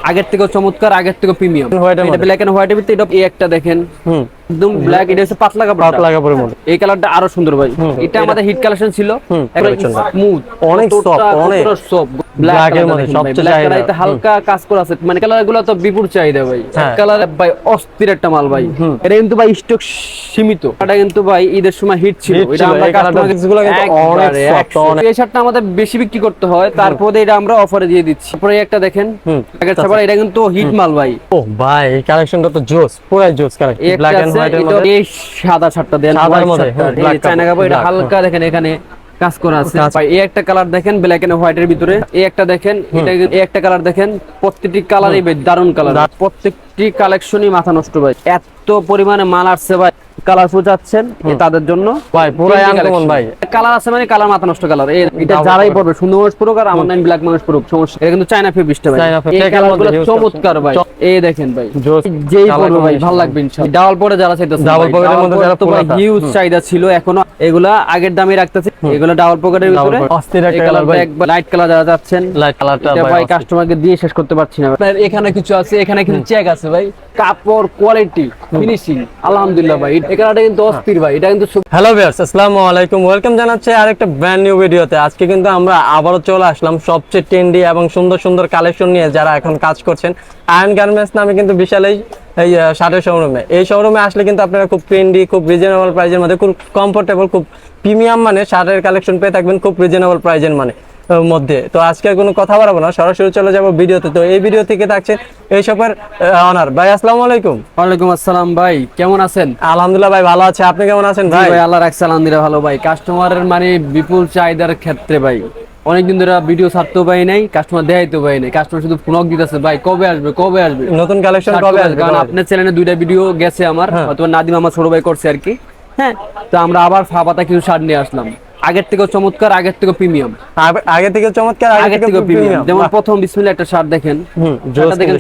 আগের থেকে চমৎকার, আগের থেকে প্রিমিয়াম। এটা ব্ল্যাক এন্ড হোয়াইটের ভিতরে, এটা এই একটা দেখেন একদম ব্ল্যাক, এটা হচ্ছে পাতলা কাপড়ের মধ্যে। এই কালারটা আরো সুন্দর ভাই। এটা আমাদের হিট কালেকশন ছিল, একদম স্মুথ, অনেক সফট, অনেক সফট ব্ল্যাক এর মধ্যে সবচেয়ে চাহিদা। এটা হালকা কাজ করা আছে, মানে কালারগুলো তো বিপুল চাহিদা ভাই। কালার ভাই অস্থির একটা মাল ভাই। এটা কিন্তু ভাই স্টক সীমিত, এটা কিন্তু ভাই ঈদের সময় হিট ছিল। এটা আমরা কাস্টমারগুলো কিন্তু অনেক সফট। এই শার্টটা আমাদের বেশি বিক্রি করতে হয়, তারপরে এটা আমরা অফারে দিয়ে দিচ্ছি। তারপরে একটা দেখেন প্যাকেট ছাড়া, এটা কিন্তু হিট মাল ভাই। ও ভাই এই কালেকশনটা তো জোস, পুরো জোস কালেকশন। ব্ল্যাক এন্ড হোয়াইটের মধ্যে এই সাদা শার্টটা দেন, সাদার মধ্যে এই চায়না কাপড়, এটা হালকা দেখেন এখানে কাজ করা আছে ভাই। এই একটা কালার দেখেন ব্ল্যাক এন্ড হোয়াইটের ভিতরে, এই একটা দেখেন, এটা এই একটা কালার দেখেন। প্রত্যেকটি কালারই ভাই দারুন কালার, প্রত্যেকটি কালেকশনই মাথা নষ্ট ভাই। এত পরিমাণে মাল আসছে ভাই, কালারফুল যাচ্ছেন তাদের জন্য ভাই পুরাই আনকমন ভাই। কালার আছে মানে কালার মাথা নষ্ট কালার। এটা যারাই পড়বে, সুন্দর মানুষ পড়ুক আর আমার নাম ব্ল্যাক মানুষ পড়ুক, সমস্যা। এটা কিন্তু চায়না ফেব্রিকটা ভাই, এই কালারগুলো চমৎকার ভাই। এই দেখেন ভাই, যেই পড়বে ভাই ভালো লাগবে ইনশাআল্লাহ। ডাবল পরে যারা চাইতেছে, ডাবল পকেটের মধ্যে যারা, তো ভাই হিউজ চাহিদা ছিল, এখনো এগুলা আগের দামে রাখতেছি। এগুলা ডাবল পকেটের ভিতরে অস্থির একটা কালার ভাই। লাইট কালার যারা যাচ্ছেন, লাইট কালারটা ভাই কাস্টমারকে দিয়ে শেষ করতে পারছি না। এখানে কিছু আছে, এখানে কিছু চেক আছে ভাই। কাপড় কোয়ালিটি ফিনিশিং আলহামদুলিল্লাহ ভাই। এই কালারটা কিন্তু অস্থির ভাই। এটা কিন্তু হ্যালো ভিউয়ার্স, আসসালামু আলাইকুম, ওয়েলকাম জানাচ্ছি আরেকটা ব্র্যান্ড নিউ ভিডিওতে। আজকে কিন্তু আমরা আবারও চলে আসলাম সবচেয়ে ট্রেন্ডি এবং সুন্দর সুন্দর কালেকশন নিয়ে, যারা এখন কাজ করছেন আয়ন গার্মেন্টস নামে কিন্তু বিশাল এই শার্টের শোরুমে। এই শোরুমে আসলে কিন্তু আপনারা খুব ট্রেন্ডি, খুব রিজনেবল প্রাইজের মধ্যে, খুব কমফোর্টেবল, খুব প্রিমিয়াম মানে শার্টের কালেকশন পেয়ে থাকবেন খুব রিজনেবল প্রাইজের মধ্যে। তো আজকে আর কোনো কথা বাড়াবো না, সরাসরি চলে যাবো ভিডিওতে। তো এই ভিডিও থেকে থাকছে এই শপের অনার ভাই। আসসালামু আলাইকুম। ওয়ালাইকুম আসসালাম ভাই, কেমন আছেন? আলহামদুলিল্লাহ ভাই, ভালো আছে, আপনি কেমন আছেন ভাই? ভাই আল্লাহ রাখছে, আলহামদুলিল্লাহ ভালো ভাই। কাস্টমারের মানে বিপুল চাহিদার ক্ষেত্রে ভাই অনেকদিন ধরে ভিডিও ছাড়তেও পাই নাই, কাস্টমার দেখাইতেও পাই নাই। কাস্টমার শুধু ফোন দিতেছে ভাই কবে আসবে, কবে আসবে নতুন কালেকশন, কবে আসবে। কারণ আপনার চ্যানেলে দুইটা ভিডিও গেছে আমার, হয়তো নাদিম আমার ছোট ভাই করছে আর কি। হ্যাঁ, তো আমরা আবার ফাপাতা কিছু শার্ট নিয়ে আসলাম, আগের থেকে চমৎকার, আগের থেকে প্রিমিয়াম। আগে থেকে চমৎকার, আগের থেকে প্রিমিয়াম। যেমন প্রথম বিসমিল্লাহ একটা শার্ট দেখেন, এটা দেখেন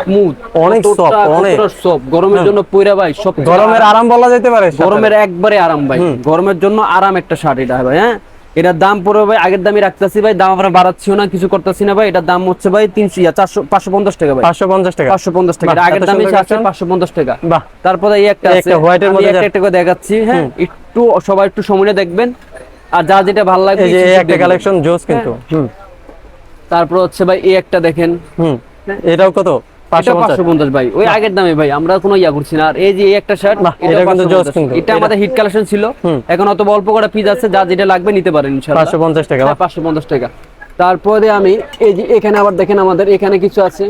স্মুথ, অনেক সফট, অনেক সফট। গরমের জন্য পয়রা ভাই, সব গরমের আরাম বলা যেতে পারে, গরমের একবারে আরাম ভাই। গরমের জন্য আরাম একটা শার্ট এটা ভাই। হ্যাঁ, এটার দাম পড়বে ভাই, আগের দামই রাখতেছি ভাই, দাম আমরা বাড়াচ্ছিও না, কিছু করতেছি না ভাই। এটার দাম হচ্ছে ভাই 550 টাকা ভাই। 550 টাকা, 550 টাকা। আগের দামই আছে 550 টাকা। বাহ। তারপরে এই একটা আছে হোয়াইটের মধ্যে, একটা করে দেখাচ্ছি। হ্যাঁ, একটু সবাই একটু সময় দেখবেন, আর যা যেটা ভালো লাগে। এই যে একটা কালেকশন জোস কিন্তু। তারপর হচ্ছে ভাই এই একটা দেখেন, এটাও কত? 550 ভাই, ওই আগের দামে ভাই, আমরা কোনো ইয়া করছি না। আর এই যে এই একটা শার্ট, এটা কিন্তু জোস কিন্তু। এটা আমাদের হিট কালেকশন ছিল, এখন অত অল্প করে পিস আছে, যা যেটা লাগবে নিতে পারেন ইনশাআল্লাহ। 550 টাকা, 550 টাকা। তারপরে আমি এই যে এখানে আবার দেখেন, আমাদের এখানে কিছু আছে।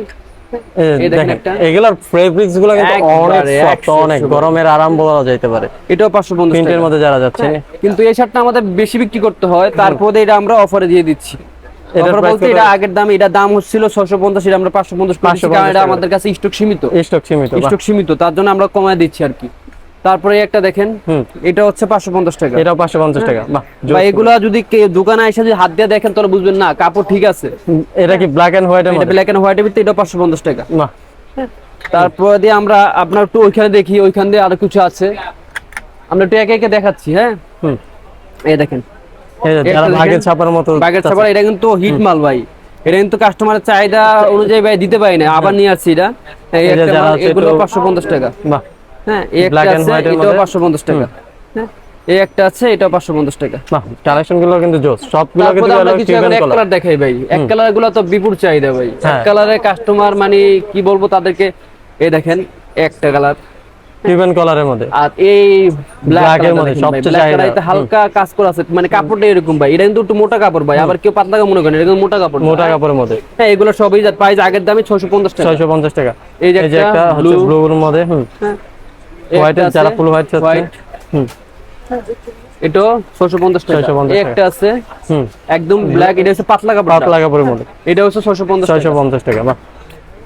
এই দেখেন একটা, এগুলার ফেব্রিক্স গুলো কিন্তু অনেক সফট, অনেক গরমের আরাম বলা যেতে পারে। এটাও 550 টাকা প্রিন্টের মধ্যে যারা যাচ্ছে। কিন্তু এই শার্টটা আমাদের বেশি বিক্রি করতে হয়, তারপরে এটা আমরা অফারে দিয়ে দিচ্ছি। এটা বলতে এটা আগের দাম, এটা দাম হচ্ছিল 650, এটা আমরা 550 করেছি, কারণ এটা আমাদের কাছে স্টক সীমিত, তার জন্য আমরা কমায় দিচ্ছি আর কি। তারপরে একটা দেখেন, এটা হচ্ছে 550 টাকা। এটাও 550 টাকা। বাহ, এগুলা যদি দোকানে এসে যদি হাত দিয়ে দেখেন তাহলে বুঝবেন না কাপড় ঠিক আছে। এটা কি ব্ল্যাক এন্ড হোয়াইট? এটা ব্ল্যাক এন্ড হোয়াইটের ভিতরে, এটা 550 টাকা। বাহ। তারপরে দিয়ে আমরা আপনার একটু ওইখানে দেখি, ওইখান দিয়ে আরো কিছু আছে, আমরা একটু একে একে দেখাচ্ছি। হ্যাঁ, এই দেখেন, বাগের ছাপার মতো, বাগের ছাপা। এটা কিন্তু হিট মাল ভাই, এটা কিন্তু কাস্টমারের চাহিদা অনুযায়ী ভাই দিতে পারি না, আবার নিয়ে আসছি এটা। এগুলো 550 টাকা। বাহ। হ্যাঁ, এই একটা আছে, এটাও 550 টাকা। হ্যাঁ, এই একটা আছে, এটাও 550 টাকা। বাহ, কালেকশন গুলো কিন্তু জোস, সবগুলো কিন্তু এক কালার দেখাই ভাই। এক কালার গুলো তো বিপুল চাহিদা ভাই। এক কালারে কাস্টমার মানে কি বলবো তাদেরকে, এই দেখেন একটা কালার টিভেন কালারের মধ্যে, আর এই ব্ল্যাক এর মধ্যে সবচেয়ে চাহিদা। এটা হালকা কাজ করা আছে, মানে কাপড়টা এরকম ভাই। এটা কিন্তু একটু মোটা কাপড় ভাই, আবার কেউ পাতলা মনে করেন, এটা কিন্তু মোটা কাপড়, মোটা কাপড়ের মধ্যে। হ্যাঁ, এগুলো সবই প্রাইস আগের দামে 650 টাকা। 650 টাকা। এই যে একটা হচ্ছে ব্লুর মধ্যে, হোয়াইট এর যারা ফুল হোয়াইট আছে, এটাও 650 টাকা। এই একটা আছে একদম ব্ল্যাক, এটা হচ্ছে পাতলা কাপড়ের মধ্যে, এটা হচ্ছে 650 টাকা। বাহ।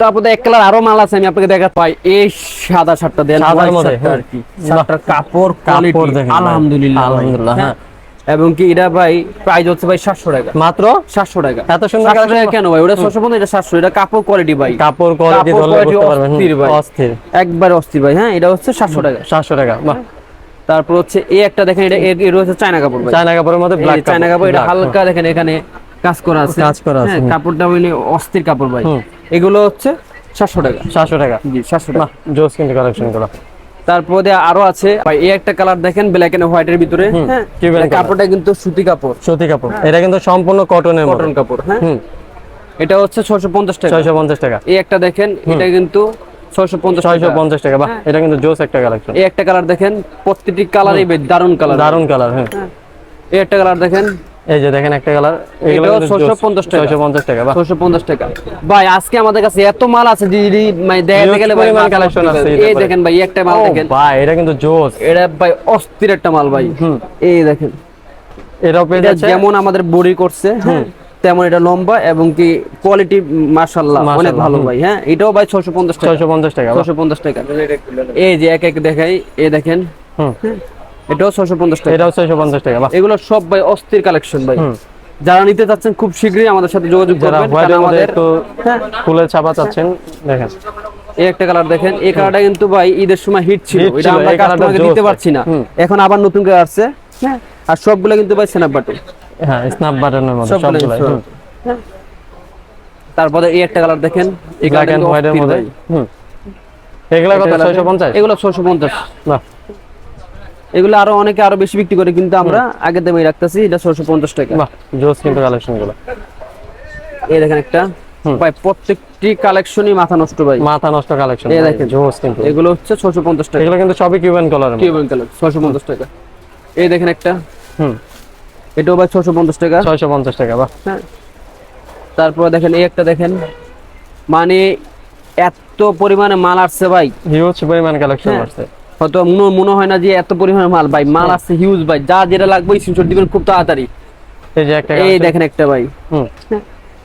তারপরে এক কালার আরো মাল আছে, আমি আপনাকে দেখাতে পাই। এই সাদা শার্টটা দেন, সাদার মধ্যে আর কি শার্টটার কাপড় কোয়ালিটি আলহামদুলিল্লাহ। হ্যাঁ, এবং কি এটা ভাই প্রাইস হচ্ছে ভাই 700 টাকা, মাত্র 700 টাকা। এত সুন্দর কালেকশন কেন ভাই? ওটা 650, এটা 700। এটা কাপড় কোয়ালিটি ভাই, কাপড় কোয়ালিটি ধরলে বুঝতে পারবেন, অস্থির, একবার অস্থির ভাই। হ্যাঁ, এটা হচ্ছে 700 টাকা। 700 টাকা। বাহ। তারপর হচ্ছে এই একটা দেখেন, এটা হচ্ছে চায়না কাপড় ভাই, চায়না কাপড়ের মধ্যে ব্ল্যাক চায়না কাপড়। এটা হালকা দেখেন এখানে কাজ করা আছে। কাজ করা আছে, হ্যাঁ, হুম। কাপড়টা হইলে অস্থির কাপড় ভাই। হুম। এগুলো হচ্ছে 700 টাকা। 700 টাকা। জি 700 টাকা। বাহ, জোস কিন্তু কালেকশন গুলো। তারপরে আরো আছে ভাই, এই একটা কালার দেখেন ব্ল্যাক এন্ড হোয়াইটের ভিতরে। হ্যাঁ, cuban এটা color। কাপড়টা কিন্তু সুতি কাপড়, সুতি কাপড়, এটা কিন্তু সম্পূর্ণ কটনের মধ্যে। কটন কাপড়। হ্যাঁ, হুম। এটা হচ্ছে 650 টাকা। 650 টাকা। এই একটা দেখেন, এটা কিন্তু 650 টাকা। 650 টাকা। বাহ, এটা কিন্তু জোস একটা কালেকশন। এই একটা কালার দেখেন, প্রত্যেকটি কালারই দারুন কালার। দারুন কালার। হ্যাঁ, এই একটা কালার দেখেন, এই যে দেখেন একটা কালার, এগুলো এটাও কিন্তু 650 টাকা। 650 টাকা। বাহ, 650 টাকা। ভাই আজকে আমাদের কাছে এত মাল আছে দিদি, মানে দেখাতে গেলে ভাই পরিমাণ কালেকশন আছে। এই দেখেন ভাই, এই একটা মাল ও দেখেন ভাই, এটা কিন্তু জোস। এটা ভাই অস্থির একটা মাল ভাই। এই দেখেন, এটাও পেয়ে এটা যাচ্ছে। যেমন আমাদের বডি করছে, হ্যাঁ, তেমন এটা লম্বা এবং কি কোয়ালিটি মাশাআল্লাহ অনেক ভালো ভাই। হ্যাঁ, এটাও ভাই 650 টাকা। 650 টাকা। বাহ, 650 টাকা। এই যে এক এক দেখাই, এই দেখেন, হুম। এটাও 650 টাকা। এটাও 650 টাকা। বাহ, এগুলো সব ভাই অস্থির কালেকশন ভাই। যারা নিতে চাচ্ছেন খুব শীঘ্রই আমাদের সাথে যোগাযোগ যারা করবেন, হোয়াইটের কারণ মধ্যে আমাদের একটু ফুলের ছাপা চাচ্ছেন, দেখেন এই একটা কালার দেখেন। এই কালারটা কিন্তু ভাই ঈদের সময় হিট ছিল, Hit এটা ছিল, আমরা এই কালারটা কাস্টমারকে জোস দিতে ভাই। পারছি না। এখন আবার নতুন করে আসছে। হ্যাঁ, আর সবগুলো কিন্তু ভাই স্ন্যাপ বাটন, হ্যাঁ, স্ন্যাপ বাটনের মধ্যে সবগুলো সবগুলাই। হুম। হ্যাঁ। তারপরে এই একটা কালার দেখেন, এই ব্ল্যাক কালারটা এন্ড কিন্তু হোয়াইটের অস্থির মধ্যে। ভাই। হুম। এগুলা কত? 650? এগুলো 650। বাহ, এগুলো আরো অনেকে আরো বেশি বিক্রি করে, কিন্তু আমরা আগের দামে রাখতেছি, এটা 650 টাকা। বাহ, জোস কিন্তু কালেকশন গুলো। এই দেখেন একটা ভাই, প্রত্যেকটি কালেকশনই মাথা নষ্ট ভাই, মাথা নষ্ট কালেকশন। এই দেখেন জোস কিন্তু। এগুলো হচ্ছে 650 টাকা। এগুলো কিন্তু সবই কিউবান কালার। কিউবান কালার 650 টাকা। এই দেখেন একটা, হুম। এটাও ভাই 650 টাকা। 650 টাকা। বাহ, হ্যাঁ। তারপরে দেখেন এই একটা দেখেন, মানে এত পরিমাণে মাল আসছে ভাই, হিউজ পরিমাণ কালেকশন হ্যাঁ। আসছে। হয়তো মনে হয় না যে এত পরিমাণে মাল ভাই, মাল আসছে হিউজ ভাই, যা যেটা লাগবে স্ক্রিনশট দিবেন খুব তাড়াতাড়ি। এই যে একটা এই collection। দেখেন একটা ভাই, হুম।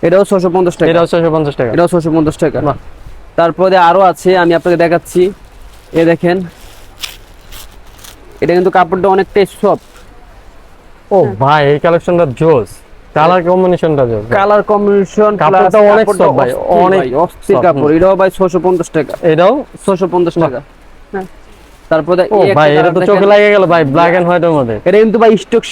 এটাও 650 টাকা। এটাও 650 টাকা। এটাও 650 টাকা। বাহ। তারপরে আরো আছে, আমি আপনাকে দেখাচ্ছি। এই দেখেন, এটা কিন্তু কাপড়টা অনেকটাই সফট। ও ভাই, এই কালেকশনটা জোস, কালার কম্বিনেশনটা জোস। কালার কম্বিনেশন, কাপড়টা অনেক soft ভাই, অনেক অস্থির soft। কাপড়। এটাও ভাই 650 টাকা। এটাও 650 টাকা। হ্যাঁ। তারপরে ও এই একটা ভাই, এটা কালার তো দেখেন। চোখে লাগে গেল ভাই, ব্ল্যাক এন্ড হোয়াইটের মধ্যে। এটা কিন্তু ভাই স্টক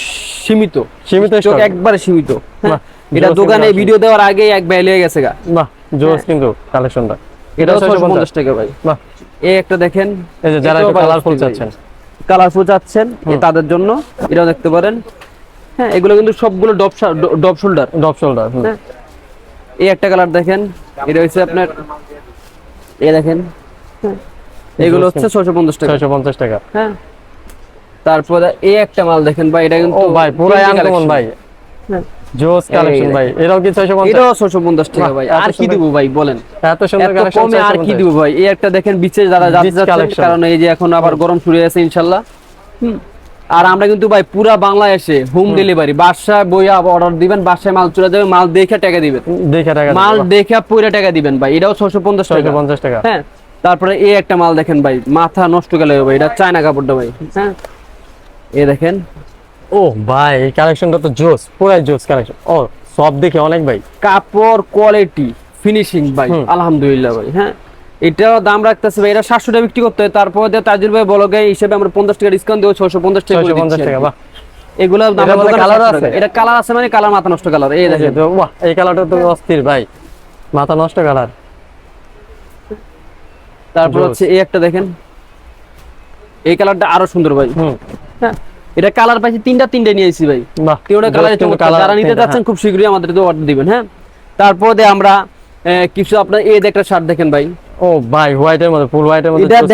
সীমিত, সীমিত স্টক stock। একবারে সীমিত। হ্যাঁ। বাহ, এটা জোস দোকানে কিন্তু ভিডিও দেওয়ার আগেই এক ভাই লেগে গেছে গা। বাহ, জোস কিন্তু কালেকশনটা। এটাও 650 টাকা ভাই। বাহ, এই একটা দেখেন, এই যে যারা এটাও একটু ভাই কালারফুল অস্থির ভাই। চাচ্ছেন। কালারফুল চাচ্ছেন তাদের জন্য এটাও দেখতে পারেন। হ্যাঁ, এগুলো কিন্তু সবগুলো ডপ শোল্ডার। Depth shoulder. হ্যাঁ। এই একটা কালার দেখেন, এটা হচ্ছে আপনার, এই দেখেন, হ্যাঁ, এগুলো হচ্ছে 650 টাকা। 650 টাকা। হ্যাঁ। তারপরে এই একটা মাল দেখেন ভাই, এটা ও কিন্তু ভাই, পুরাই trendy আনকমন collection। ভাই, হ্যাঁ। জোস কালেকশন এই ভাই। এটাও কি 650? এটাও 650 টাকা ভাই। বাহ, এত আর কি সুন্দর। দিব ভাই বলেন, এত সুন্দর এত কালেকশন। কমে আর কি দিব ভাই। এই একটা দেখেন বিচে যারা Beach যাচ্ছেন, collection। কারণ এই যে এখন আবার গরম শুরু হয়েছে ইনশাআল্লাহ। আর আমরা কিন্তু ভাই পুরা বাংলাদেশে হোম ডেলিভারি, বাসায় বইয়া অর্ডার দিবেন, বাসায় মাল চলে যাবে, মাল দেখে টাকা দিবেন, দেখে টাকা মাল দেখে পুরো টাকা দিবেন ভাই। এটাও 650 টাকা। 650 টাকা। হ্যাঁ। তারপরে এই একটা মাল দেখেন ভাই, মাথা নষ্ট গেল ভাই, এটা চায়না কাপড়টা ভাই। হ্যাঁ। এই দেখেন, ও ভাই, এই কালেকশনটা তো জোস, পুরাই জোস কালেকশন। ও সব দেখে অনেক ভাই। কাপড় কোয়ালিটি ফিনিশিং ভাই আলহামদুলিল্লাহ ভাই। হ্যাঁ, এটাও দাম রাখতেছে ভাই, এটা 700 টাকা বিক্রি করতে হয়। তারপরে দিয়ে তাজুল ভাই বলগে হিসেবে আমরা 50 টাকা ডিসকাউন্ট দেব, 650 টাকা করে 650 দিচ্ছি টাকা। আর কি। বাহ, এগুলো দাম এটার মধ্যে কালার colour আছে, আছে? এটা কালার আছে মানে কালার মাথা নষ্ট কালার। এই দেখেন, বাহ, এই কালারটা তো অস্থির ভাই, মাথা নষ্ট কালার। তারপর জোস। হচ্ছে এই একটা দেখেন, এই কালারটা আরো সুন্দর ভাই। হুম। হ্যাঁ, এটা কালার পাইছি তিনটা নিয়েছি ভাই। বাহ, তিনটা জোস কালার কিন্তু colour যারা নিতে তিনটা, যাচ্ছেন খুব শীঘ্রই আমাদেরকে অর্ডার দিবেন। হ্যাঁ। তারপরে আমরা কিছু আপনার এই যে একটা শার্ট দেখেন ভাই, ও ভাই, হোয়াইটের মধ্যে, ফুল হোয়াইটের মধ্যে এটা জোস।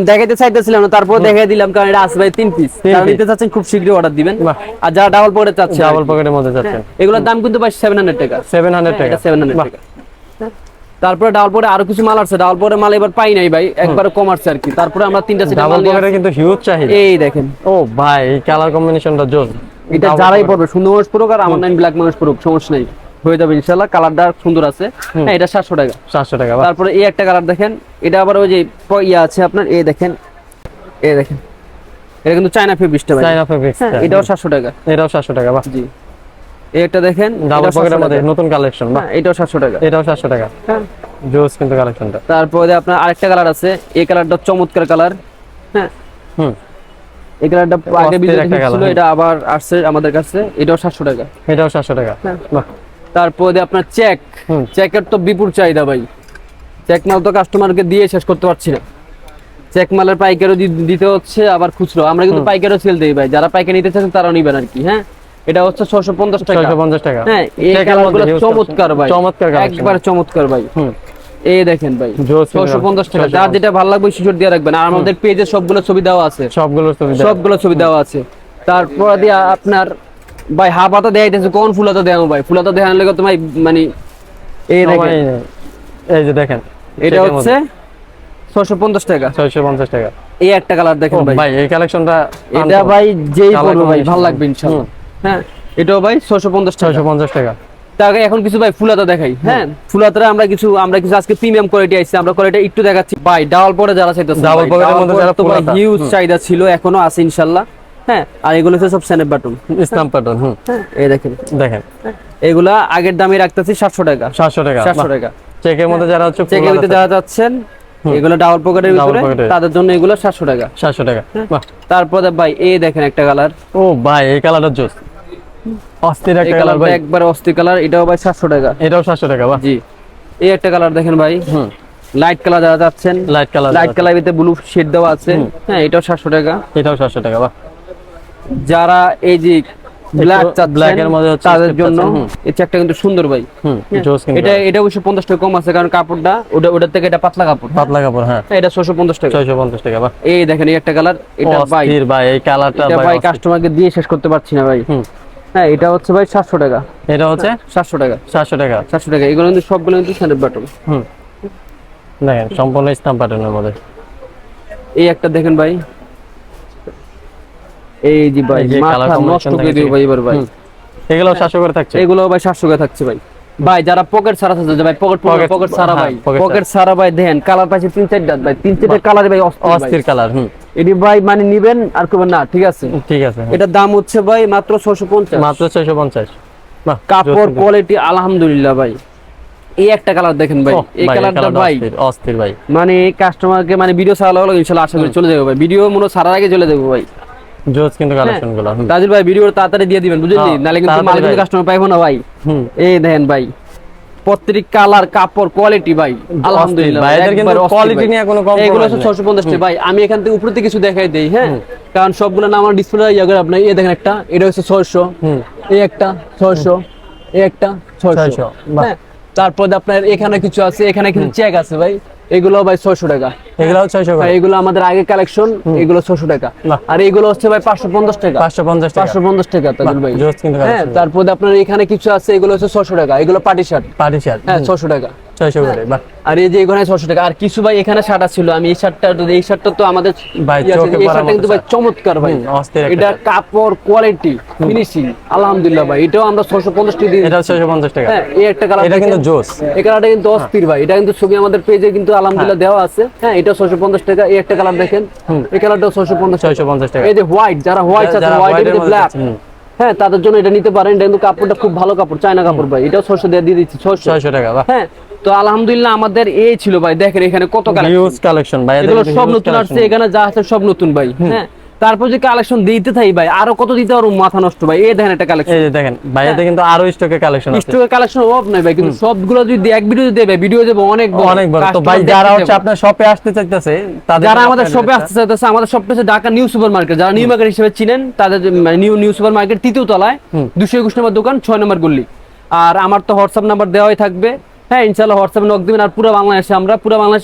দেখাইতে চাইতেছিলাম না, তারপর দেখাই দিলাম, কারণ এটা আছে ভাই 3 পিস। যারা piece। নিতে চাচ্ছেন খুব শীঘ্রই অর্ডার দিবেন। বাহ। আর যারা ডাবল পকেটে চাচ্ছেন, ডাবল পকেটের মধ্যে যাচ্ছেন, এগুলোর দাম কিন্তু ভাই 700 টাকা। 700 টাকা। এটা 700 বাহ, টাকা। তারপরে ডাবল পকেটে আরো কিছু মাল আছে, ডাবল পকেটের মাল এবার পাই নাই ভাই, একবারে কম আসছে আর কি। তারপরে আমরা 3টা সেট ডাবল মাল নিয়ে পকেটের আসছি। কিন্তু হিউজ চাহিদা। এই দেখেন, ও ভাই, এই কালার কম্বিনেশনটা জোস। এটা Double যারাই pocket। পড়বে, সুন্দর মানুষ পড়ুক আর আমার নাম ব্ল্যাক মানুষ পড়ুক, সমস্যা নাই, হয়ে যাবে ইনশাআল্লাহ। কালারটা সুন্দর আছে। হ্যাঁ, এটা 700 টাকা। 700 টাকা। বাহ, তারপরে এই একটা কালার দেখেন, এটা আবার ওই যে ইয়া আছে আপনার, এই দেখেন, এই দেখেন, এটা কিন্তু চায়না ফেব্রিকটা ভাই। চাইনা ফেব্রিক্স। হ্যাঁ, এটাও 700 টাকা। এটাও 700 টাকা। বাহ, জি। এই একটা দেখেন, ডাবল এটাও পকেটের 700 মধ্যে টাকা। নতুন কালেকশন। বাহ, হ্যাঁ, এটাও 700 টাকা। এটাও 700 টাকা। হ্যাঁ। জোস কিন্তু কালেকশনটা। তারপরে আপনার আরেকটা কালার আছে, এই কালারটা চমৎকার কালার। হ্যাঁ, হুম। এই কালারটা আগে অস্থির ভিডিওতে একটা ছিল, colour, এটা আবার আসছে আমাদের কাছে, এটাও 700 টাকা। এটাও 700 টাকা। হ্যাঁ। বাহ, তারপরে আপনার চেকের তো বিপুল চাহিদা ভাই। চেক মাল তো কাস্টমারকে দিয়ে শেষ করতে পারছি না। চেক মালের পাইকারও দিতে হচ্ছে, আবার খুচরো। আমরা কিন্তু পাইকারও সেল দেই ভাই, যারা পাইকারি নিতে চান তারাও নিবেন আর কি। হ্যাঁ, এটা হচ্ছে 650 টাকা। 650 টাকা। হ্যাঁ, এই কালারগুলো চমৎকার ভাই, একবার চমৎকার ভাই। এই দেখেন ভাই 650 টাকা। যার যেটা ভালো লাগবে স্ক্রিনশট দিয়ে রাখবেন। আর আমাদের পেজে সবগুলো ছবি দেওয়া আছে, সবগুলো ছবি দেওয়া আছে। তারপর দিয়ে আপনার ভাই হাফাতা দেখাইতেছে, কোন ফুলাতা দেখাবো ভাই? ফুলাতা দেখানোর লাগে তো ভাই মানে এই দেখেন, এই যে দেখেন, এটা হচ্ছে 650 টাকা। 650 টাকা। এই একটা কালার দেখেন ভাই, ভাই এই কালেকশনটা এটা ভাই যেই পড়বে ভাই ভালো লাগবে ইনশাআল্লাহ। হ্যাঁ, এটাও ভাই 650 টাকা। 650 টাকা। তার আগে এখন কিছু ভাই ফুলাতা দেখাই। হ্যাঁ, ফুলাতারে আমরা কিছু আজকে প্রিমিয়াম কোয়ালিটি আইছে, আমরা কোয়ালিটি একটু দেখাচ্ছি ভাই। ডাবল পরে যারা চাইতেছে, ডাবল পকেটের মধ্যে যারা তো ভাই ফুলাতা হিউজ চাহিদা ছিল, এখনো আছে ইনশাআল্লাহ। হ্যাঁ, আর এগুলো হচ্ছে সব স্ন্যাপ বাটন, স্ট্যাম্প প্যাটার্ন। হ্যাঁ, এই দেখেন এগুলা আগের দামে রাখতেছি 700 টাকা। 700 টাকা। 700 টাকা। চেকের মধ্যে যারা হচ্ছে চেকের ভিতরে যারা যাচ্ছেন, এগুলো ডাবল পকেটের ভিতরে, তাদের জন্য এগুলো 700 টাকা। 700 টাকা। বাহ। তারপরে ভাই এই দেখেন একটা কালার। ও ভাই এই কালারটা জোস, অস্থির একটা কালার ভাই, একবার অস্থির কালার। এটাও ভাই 700 টাকা। এটাও 700 টাকা। বাহ। জি, এই একটা কালার দেখেন ভাই, লাইট কালার যারা যাচ্ছেন, লাইট কালার ভিতরে ব্লু শেড দেওয়া আছে। হ্যাঁ, এটাও 700 টাকা। এটাও 700 টাকা। বাহ। যারা এই যে ব্ল্যাকের মধ্যে হচ্ছে তাদের জন্য এই চেকটা কিন্তু সুন্দর ভাই। এটা অবশ্য 50 টাকা কম আছে, কারণ কাপড়টা ওটার থেকে এটা পাতলা কাপড়। হ্যাঁ, এটা 650 টাকা। 650 টাকা। বাহ। এই দেখেন এই একটা কালার, এটা ভাই এই কালারটা ভাই কাস্টমারকে দিয়ে শেষ করতে পারছি না ভাই। হ্যাঁ, এটা হচ্ছে ভাই 700 টাকা। এটা হচ্ছে 700 টাকা। 700 টাকা। 700 টাকা। এগুলো কিন্তু সবগুলো কিন্তু স্ন্যাপ বাটন। দেখেন সম্পূর্ণ স্ট্যাম্প প্যাটার্নের মধ্যে। এই একটা দেখেন ভাই, এই যে ভাই মাথা নষ্ট করে দিও ভাই এবার ভাই। এগুলো 700 করে থাকছে। এগুলো ভাই 700 করে থাকছে ভাই। ভাই যারা পকেট সারা আছে ভাই, পকেট সারা ভাই, পকেট সারা ভাই দেখেন কালার পাইছে 3-4টা ভাই, 3-4টা কালার ভাই অস্থির কালার। এটি ভাই মানে নিবেন আর করবেন না, ঠিক আছে? ঠিক আছে। এটার দাম হচ্ছে ভাই মাত্র 650। মাত্র 650। বাহ। কাপড় কোয়ালিটি আলহামদুলিল্লাহ ভাই। এই একটা কালার দেখেন ভাই, এই কালারটা ভাই অস্থির ভাই। মানে কাস্টমারকে মানে ভিডিও ছাড়া হলো ইনশাআল্লাহ আশা করি চলে যাবে ভাই। ভিডিও মনে ছাড়ার আগে চলে যাবে ভাই। জোস কিন্তু কালেকশনগুলো। তাজিল ভাই ভিডিও তাড়াতাড়ি দিয়ে দিবেন, বুঝলি? নালে কিন্তু মাল কিন্তু কাস্টমার পাইবো না ভাই। এই দেখেন ভাই, প্রত্যেক কালার কাপড় কোয়ালিটি ভাই আলহামদুলিল্লাহ। ভাইদের কিন্তু কোয়ালিটি নিয়ে কোনো কম। এগুলো 650 টাকা ভাই। আমি এখান থেকে উপরে থেকে কিছু দেখাই দেই। হ্যাঁ, কারণ সবগুলো না আমার ডিসপ্লে ইয়া করে আপনি এই দেখেন একটা, এটা হচ্ছে 600, এই একটা 600, এই একটা 600। হ্যাঁ, তারপর আপনার এখানে কিছু আছে, এখানে কিছু চেক আছে ভাই, এগুলো ভাই 600 টাকা। এগুলো 600 টাকা। এগুলো আমাদের আগে কালেকশন, এগুলো 600 টাকা। আর এগুলো হচ্ছে ভাই 550 টাকা। 550 টাকা তাজিল ভাই। হ্যাঁ, তারপর আপনার এখানে কিছু আছে, এগুলো হচ্ছে 600 টাকা। এগুলো পার্টি শার্ট। হ্যাঁ, 600 টাকা। 600 করে। বাহ। আর এই যে এখানে 600 টাকা। আর কিছু ভাই এখানে শার্ট ছিল, আমি এই শার্টটা তো আমাদের ভাই এই শার্টটা কিন্তু ভাই চমৎকার ভাই। এটা কাপড় কোয়ালিটি ফিনিশিং আলহামদুলিল্লাহ ভাই। এটাও আমরা 650 টাকা দিই। এটা 650 টাকা। হ্যাঁ, এই একটা কালার, এটা কিন্তু জোস। এই কালারটা কিন্তু অস্থির ভাই। এটা কিন্তু ছবি আমাদের পেজে কিন্তু আলহামদুলিল্লাহ দেওয়া আছে। হ্যাঁ, এটা 650 টাকা। এই একটা কালার দেখেন, এই কালারটাও 650 টাকা। এই যে হোয়াইট, যারা হোয়াইট আছে, হোয়াইট এর ব্ল্যাক, হ্যাঁ, তাদের জন্য এটা নিতে পারেন। এটা কিন্তু কাপড়টা খুব ভালো কাপড়, চায়না কাপড় ভাই। এটাও 600 দিয়ে দিচ্ছি। 600 টাকা। হ্যাঁ, তো আলহামদুলিল্লাহ আমাদের এই ছিল ভাই। দেখেন এখানে কত কালেকশন ভাই, এগুলো সব নতুন আসছে। এখানে যা আছে সব নতুন ভাই। হ্যাঁ, তারপর যে কালেকশন দিতে থাকি ভাই, আরো কত দিতে আর মাথা নষ্ট ভাই। এই দেখেন একটা কালেকশন, এই দেখেন ভাইয়াতে কিন্তু আরো স্টকের কালেকশন আছে। স্টকের কালেকশন অভাব নাই ভাই, কিন্তু সবগুলো যদি এক ভিডিও দেবে, ভিডিও দেব অনেক বড়। তো ভাই যারা হচ্ছে আপনার শপে আসতে চাইতেছে, যারা আমাদের শপে আসতে চাইতেছে, আমাদের শপটা হচ্ছে ঢাকা নিউ সুপার মার্কেট। যারা নিউ মার্কেট হিসেবে চিনেন, তাদের নিউ সুপার মার্কেট 3য় তলায় 221 নম্বর দোকান, 6 নম্বর গলি। আর আমার তো হোয়াটসঅ্যাপ নাম্বার দেওয়াই থাকবে। হ্যাঁ, ইনশাআল্লাহ হোয়াটসঅ্যাপে নক দিবেন। আর পুরো বাংলাদেশে আমরা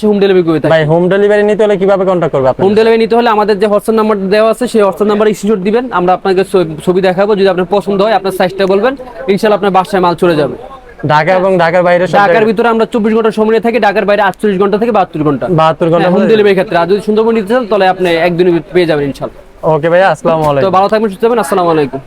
হোম ডেলিভারি করে থাকি। ভাই হোম ডেলিভারি নিতে হলে কিভাবে কন্টাক্ট করবে আপনি? হোম ডেলিভারি নিতে হলে আমাদের যে হোয়াটসঅ্যাপ নাম্বার দেওয়া আছে, সেই হোয়াটসঅ্যাপ নাম্বারে স্ক্রিনশট দিবেন। আমরা আপনাকে ছবি দেখাবো। যদি আপনার পছন্দ হয়, আপনার সাইজটা বলবেন, ইনশাআল্লাহ আপনার বাসায় মাল চলে যাবে। ঢাকা এবং ঢাকার বাইরে, ঢাকার ভিতরে আমরা 24 ঘন্টা সময় থাকি, ঢাকার বাইরে 48 ঘন্টা থেকে 72 ঘন্টা। 72 ঘন্টা হোম ডেলিভারি ক্ষেত্রে। আর যদি সুন্দরবন নিতে চান, তাহলে আপনি একদিনে পেয়ে যাবেন ইনশাআল্লাহ। ওকে ভাই, আসসালামু আলাইকুম। তো ভালো থাকবেন, সুস্থ থাকবেন। আসসালামু আলাইকুম।